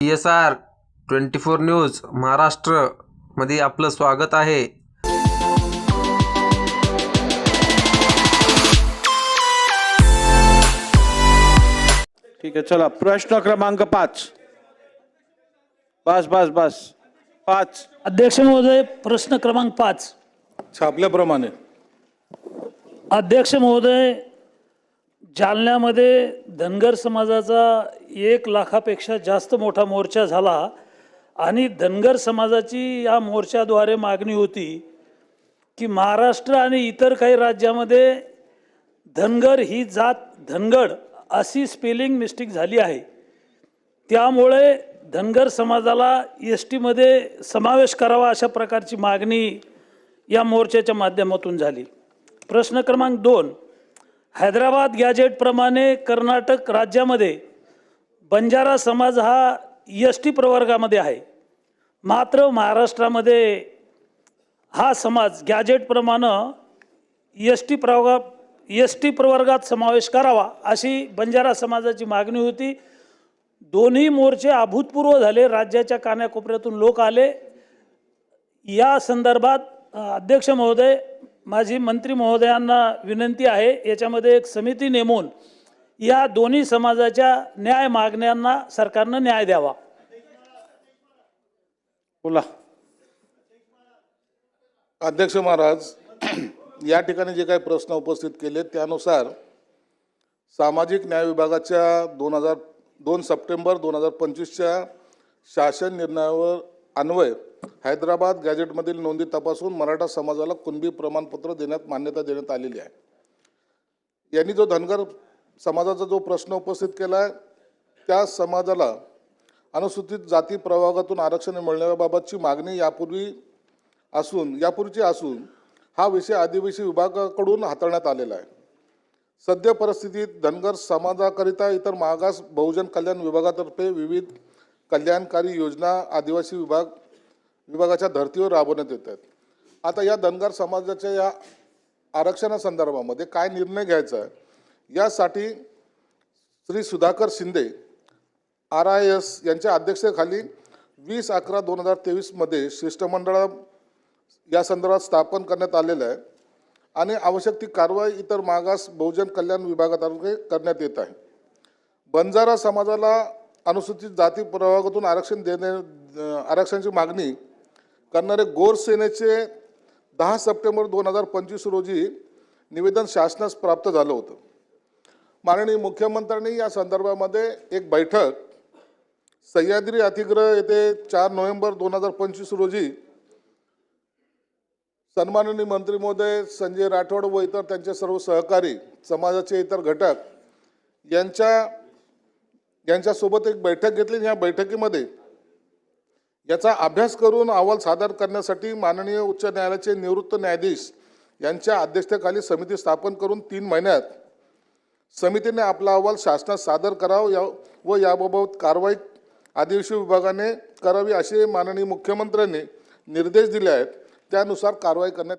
PSR 24 news Maharashtra मध्ये आपलं स्वागत आहे। ठीक आहे, चला प्रश्न क्रमांक 5। बस बस बस 5 अध्यक्ष महोदय, प्रश्न क्रमांक 5। छापल्याप्रमाणे अध्यक्ष महोदय, जालन्यामध्ये धनगर समाजाचा 1 लाखापेक्षा जास्त मोठा मोर्चा झाला आणि धनगर समाजाची या मोर्चाद्वारे मागणी होती की महाराष्ट्र आणि इतर काही राज्यामध्ये धनगर ही जात धनगड अशी स्पेलिंग मिस्टेक झाली आहे, त्यामुळे धनगर समाजाला ST मध्ये समावेश करावा अशा प्रकारची मागणी या मोर्चाच्या माध्यमातून झाली। प्रश्न क्रमांक 2, हैदराबाद गॅजेट प्रमाणे कर्नाटक राज्यामध्ये बंजारा समाज हा ST प्रवर्गामध्ये आहे, मात्र महाराष्ट्रामध्ये हा समाज गॅजेट प्रमाणे ST प्रवर्गात समावेश करावा अशी बंजारा समाजाची मागणी होती। दोन्ही मोर्चे अभूतपूर्व झाले, राज्याच्या कानाकोपऱ्यातून लोक आले। या संदर्भात अध्यक्ष महोदय, माझी मंत्री महोदयांना विनंती आहे, याच्यामध्ये एक समिती नेमून या दोन्ही समाजाच्या न्याय मागण्यांना सरकारने न्याय द्यावा। बोला अध्यक्ष महाराज, या ठिकाणी जे काही प्रश्न उपस्थित केले त्यानुसार सामाजिक न्याय विभागाच्या 2 सप्टेंबर 2025च्या शासन निर्णयावर अन्वय हैदराबाद गॅजेटमधील नोंदी तपासून मराठा समाजाला कुणबी प्रमाणपत्र देण्यात मान्यता देण्यात आलेली आहे। यांनी जो धनगर समाजाचा जो प्रश्न उपस्थित केला आहे, त्या समाजाला अनुसूचित जाती प्रवर्गातून आरक्षण मिळण्याबाबतची मागणी यापूर्वीची असून हा विषय आदिवासी विभागाकडून हाताळण्यात आलेला आहे। सद्य परिस्थितीत धनगर समाजाकरिता इतर मागास बहुजन कल्याण विभागातर्फे विविध कल्याणकारी योजना आदिवासी विभागाच्या धर्तीवर राबवण्यात येत आहेत। आता या धनगर समाजाच्या या आरक्षणासंदर्भामध्ये काय निर्णय घ्यायचा आहे, यासाठी श्री सुधाकर शिंदे RIS यांच्या अध्यक्षतेखाली 20/11/2023 मध्ये शिष्टमंडळ या संदर्भात स्थापन करण्यात आलेलं आहे आणि आवश्यक ती कारवाई इतर मागास बहुजन कल्याण विभागातर्फे करण्यात येत आहे। बंजारा समाजाला अनुसूचित जाती प्रवर्गातून आरक्षणाची मागणी करणारे गोर सेनेचे 10 सप्टेंबर 2025 रोजी निवेदन शासनास प्राप्त झालं होतं। माननीय मुख्यमंत्र्यांनी या संदर्भामध्ये एक बैठक सह्याद्री अतिथीगृह येथे 4 नोव्हेंबर 2025 रोजी सन्माननीय मंत्री महोदय संजय राठोड व इतर त्यांचे सर्व सहकारी समाजाचे इतर घटक यांच्यासोबत एक बैठक घेतली। या बैठकीमध्ये याचा अभ्यास करून अहवाल सादर करण्यासाठी माननीय उच्च न्यायालयाचे निवृत्त न्यायाधीश यांच्या अध्यक्षतेखाली समिती स्थापन करून 3 महिन्यात समितीने आपला अहवाल शासनात सादर करावा व याबाबत कारवाई आदिवासी विभागाने करावी असे माननीय मुख्यमंत्र्यांनी निर्देश दिले आहेत। त्यानुसार कारवाई करण्यात